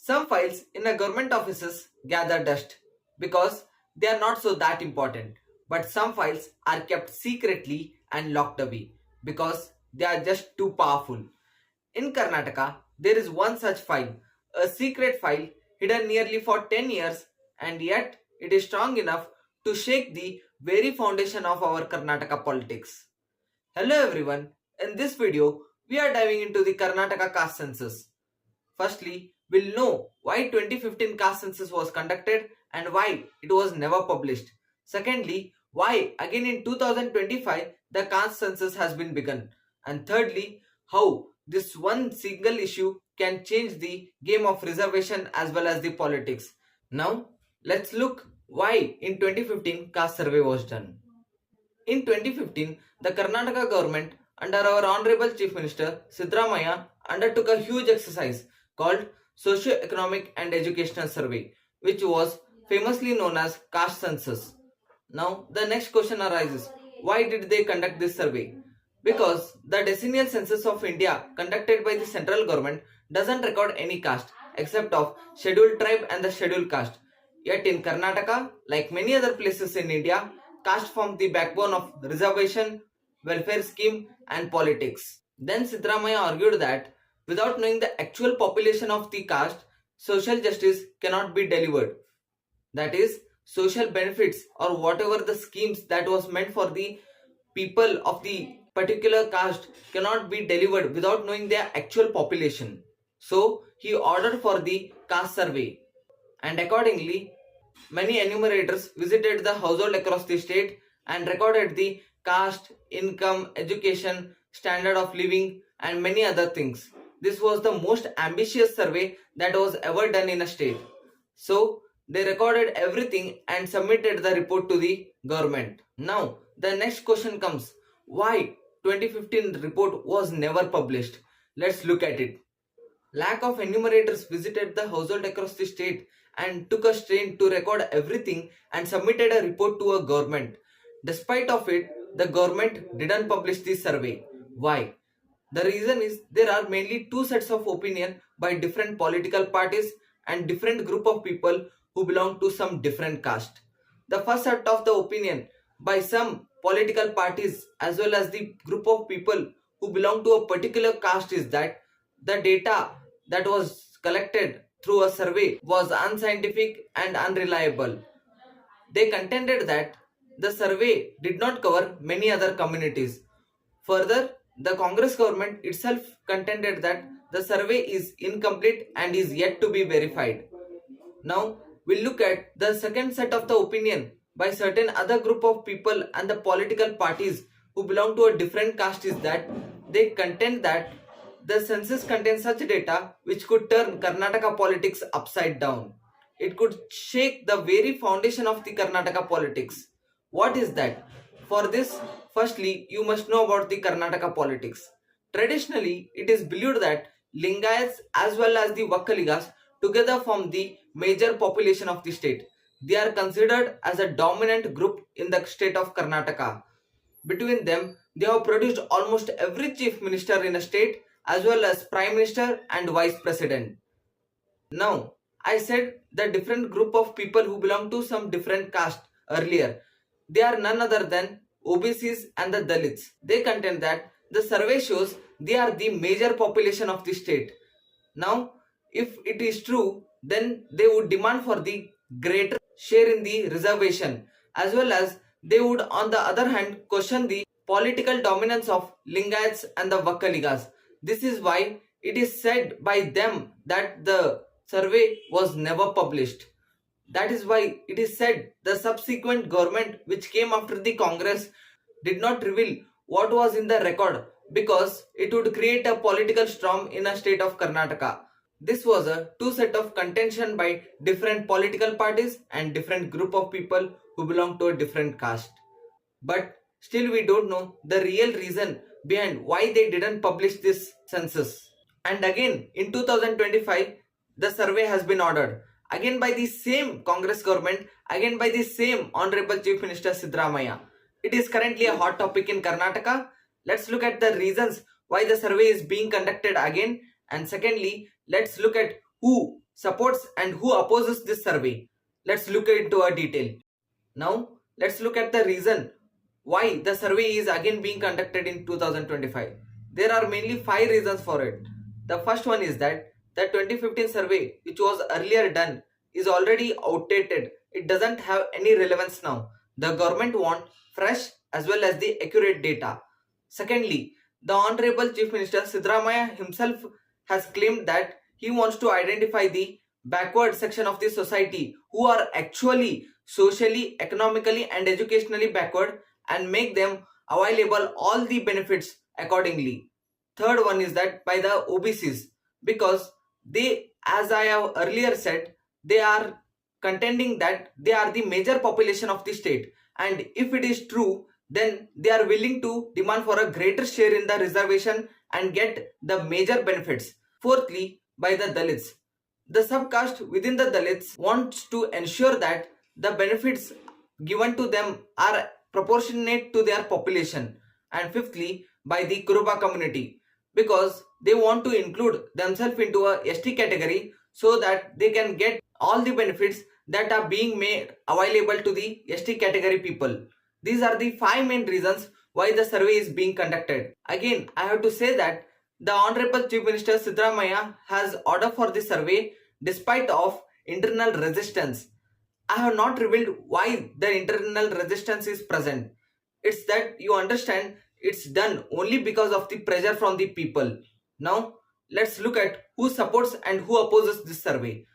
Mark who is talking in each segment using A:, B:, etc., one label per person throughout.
A: Some files in a government offices gather dust because they are not so that important. But some files are kept secretly and locked away because they are just too powerful. In Karnataka, there is one such file, a secret file hidden nearly for 10 years, and yet it is strong enough to shake the very foundation of our Karnataka politics. Hello everyone, in this video, we are diving into the Karnataka Caste Census. Firstly, we'll know why 2015 caste census was conducted and why it was never published. Secondly, why again in 2025 the caste census has been begun. And thirdly, how this one single issue can change the game of reservation as well as the politics. Now, let's look why in 2015 caste survey was done. In 2015, the Karnataka government under our Honorable Chief Minister Siddaramaiah undertook a huge exercise called Socio-Economic and Educational Survey, which was famously known as Caste Census. Now, the next question arises, why did they conduct this survey? Because the decennial census of India conducted by the central government doesn't record any caste except of scheduled tribe and the scheduled caste. Yet in Karnataka, like many other places in India, caste formed the backbone of reservation, welfare scheme and politics. Then Siddaramaiah argued that without knowing the actual population of the caste, social justice cannot be delivered. That is, social benefits or whatever the schemes that was meant for the people of the particular caste cannot be delivered without knowing their actual population. So he ordered for the caste survey, and accordingly many enumerators visited the household across the state and recorded the caste, income, education, standard of living and many other things. This was the most ambitious survey that was ever done in a state. So they recorded everything and submitted the report to the government. Now the next question comes, why 2015 report was never published? Let's look at it. Lack of enumerators visited the household across the state and took a strain to record everything and submitted a report to a government. Despite of it, the government didn't publish this survey. Why? The reason is there are mainly two sets of opinion by different political parties and different group of people who belong to some different caste. The first set of the opinion by some political parties as well as the group of people who belong to a particular caste is that the data that was collected through a survey was unscientific and unreliable. They contended that the survey did not cover many other communities. Further, the Congress government itself contended that the survey is incomplete and is yet to be verified. Now, we'll look at the second set of the opinion by certain other group of people and the political parties who belong to a different caste is that they contend that the census contains such data which could turn Karnataka politics upside down. It could shake the very foundation of the Karnataka politics. What is that? For this, firstly, you must know about the Karnataka politics. Traditionally, it is believed that Lingayats as well as the Vakkaligas together form the major population of the state. They are considered as a dominant group in the state of Karnataka. Between them, they have produced almost every chief minister in a state as well as prime minister and vice president. Now, I said the different group of people who belong to some different caste earlier. They are none other than OBCs and the Dalits. They contend that the survey shows they are the major population of the state. Now, if it is true, then they would demand for the greater share in the reservation, as well as they would on the other hand question the political dominance of Lingayats and the Vakkaligas. This is why it is said by them that the survey was never published. That is why it is said the subsequent government which came after the Congress did not reveal what was in the record because it would create a political storm in a state of Karnataka. This was a two set of contention by different political parties and different group of people who belong to a different caste. But still we don't know the real reason behind why they didn't publish this census. And again in 2025 the survey has been ordered. Again by the same Congress government, again by the same Honorable Chief Minister Siddaramaiah. It is currently a hot topic in Karnataka. Let's look at the reasons why the survey is being conducted again. And secondly, let's look at who supports and who opposes this survey? Let's look into a detail. Now, let's look at the reason why the survey is again being conducted in 2025. There are mainly 5 reasons for it. The first one is that the 2015 survey, which was earlier done, is already outdated. It doesn't have any relevance now. The government wants fresh as well as the accurate data. Secondly, the Honorable Chief Minister Siddaramaiah himself has claimed that he wants to identify the backward section of the society who are actually socially, economically and educationally backward and make them available all the benefits accordingly. Third one is that by the OBCs, because they, as I have earlier said, they are contending that they are the major population of the state, and if it is true, then they are willing to demand for a greater share in the reservation and get the major benefits. Fourthly, by the Dalits. The subcaste within the Dalits wants to ensure that the benefits given to them are proportionate to their population. And fifthly, by the Kuruba community, because they want to include themselves into a ST category so that they can get all the benefits that are being made available to the ST category people. These are the 5 main reasons why the survey is being conducted. Again, I have to say that the Honorable Chief Minister Siddaramaiah has ordered for the survey despite of internal resistance. I have not revealed why the internal resistance is present. It's that you understand it's done only because of the pressure from the people. Now, let's look at who supports and who opposes this survey.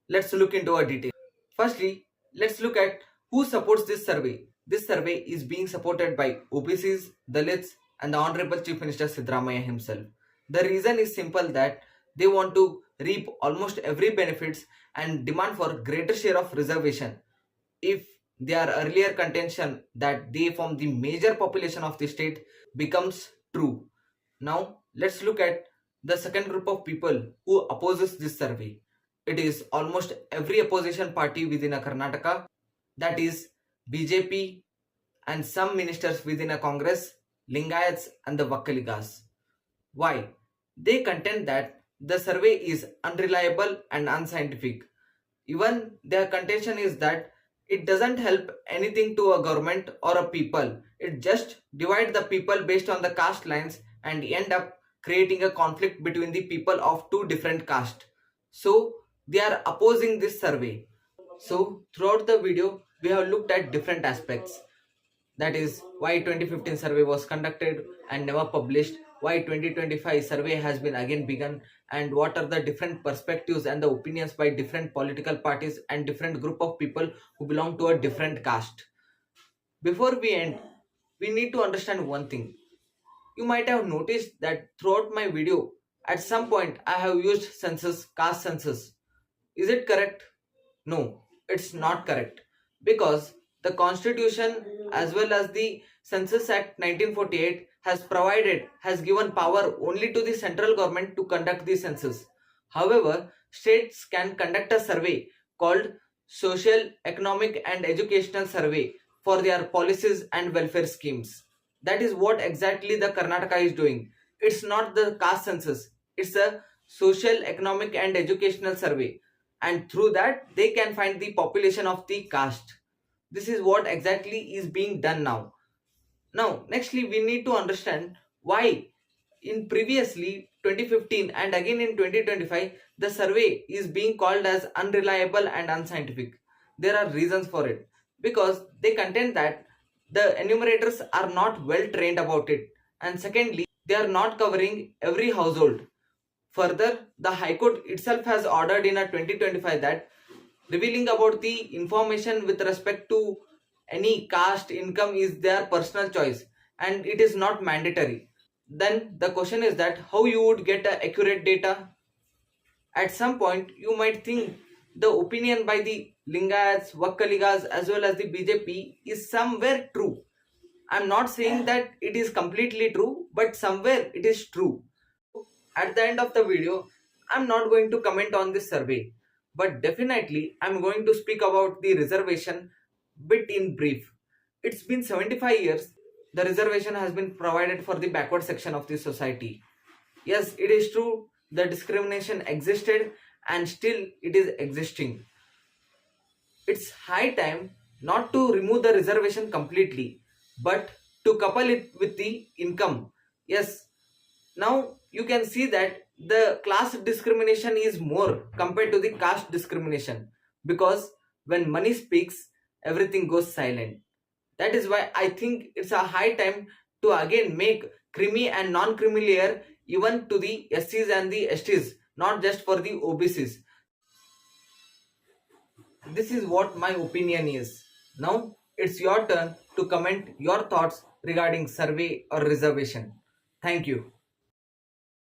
A: Let's look into a detail. Firstly, let's look at who supports this survey. This survey is being supported by OBCs, Dalits and the Honorable Chief Minister Siddaramaiah himself. The reason is simple, that they want to reap almost every benefits and demand for greater share of reservation. If their earlier contention that they form the major population of the state becomes true. Now let's look at the second group of people who opposes this survey. It is almost every opposition party within a Karnataka, that is BJP and some ministers within a Congress, Lingayats and the Vakkaligas. Why? They contend that the survey is unreliable and unscientific. Even their contention is that it doesn't help anything to a government or a people. It just divides the people based on the caste lines and end up creating a conflict between the people of two different castes. So they are opposing this survey. So throughout the video, we have looked at different aspects. That is why 2015 survey was conducted and never published, why 2025 survey has been again begun, and what are the different perspectives and the opinions by different political parties and different group of people who belong to a different caste. Before we end, we need to understand one thing. You might have noticed that throughout my video, at some point I have used census, caste census. Is it correct? No, it's not correct, because the constitution as well as the Census Act 1948 has given power only to the central government to conduct the census. However, states can conduct a survey called social, economic and educational survey for their policies and welfare schemes. That is what exactly the Karnataka is doing. It's not the caste census, it's a social, economic and educational survey, and through that they can find the population of the caste. This is what exactly is being done now. Now, nextly, we need to understand why in previously 2015 and again in 2025 the survey is being called as unreliable and unscientific. There are reasons for it, because they contend that the enumerators are not well trained about it, and secondly, they are not covering every household. Further, the High Court itself has ordered in a 2025 that revealing about the information with respect to any caste income is their personal choice and it is not mandatory. Then the question is that how you would get accurate data. At some point you might think the opinion by the Lingayats, Vakkaligas as well as the BJP is somewhere true. I'm not saying that it is completely true, but somewhere it is true. At the end of the video, I'm not going to comment on this survey, but definitely I'm going to speak about the reservation bit in brief. It's been 75 years the reservation has been provided for the backward section of the society. Yes, it is true the discrimination existed and still it is existing. It's high time not to remove the reservation completely, but to couple it with the income. Yes, now you can see that the class discrimination is more compared to the caste discrimination, because when money speaks, everything goes silent. That is why I think it's a high time to again make creamy and non-creamy layer even to the SCs and the STs, not just for the OBCs. This is what my opinion is. Now it's your turn to comment your thoughts regarding survey or reservation. Thank you.